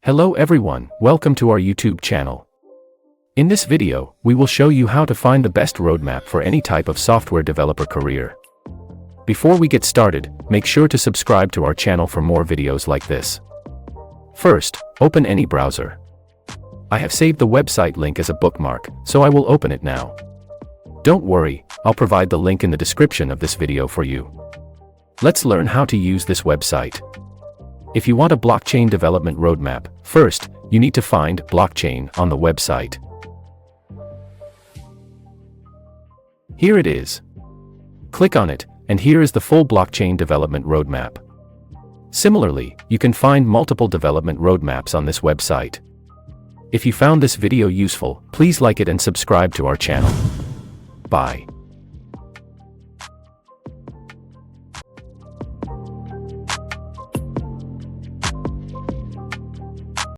Hello everyone, welcome to our YouTube channel. In this video, we will show you how to find the best roadmap for any type of software developer career. Before we get started, make sure to subscribe to our channel for more videos like this. First, open any browser. I have saved the website link as a bookmark, so I will open it now. Don't worry, I'll provide the link in the description of this video for you. Let's learn how to use this website. If you want a blockchain development roadmap, first, you need to find blockchain on the website. Here it is. Click on it, and here is the full blockchain development roadmap. Similarly, you can find multiple development roadmaps on this website. If you found this video useful, please like it and subscribe to our channel. Bye.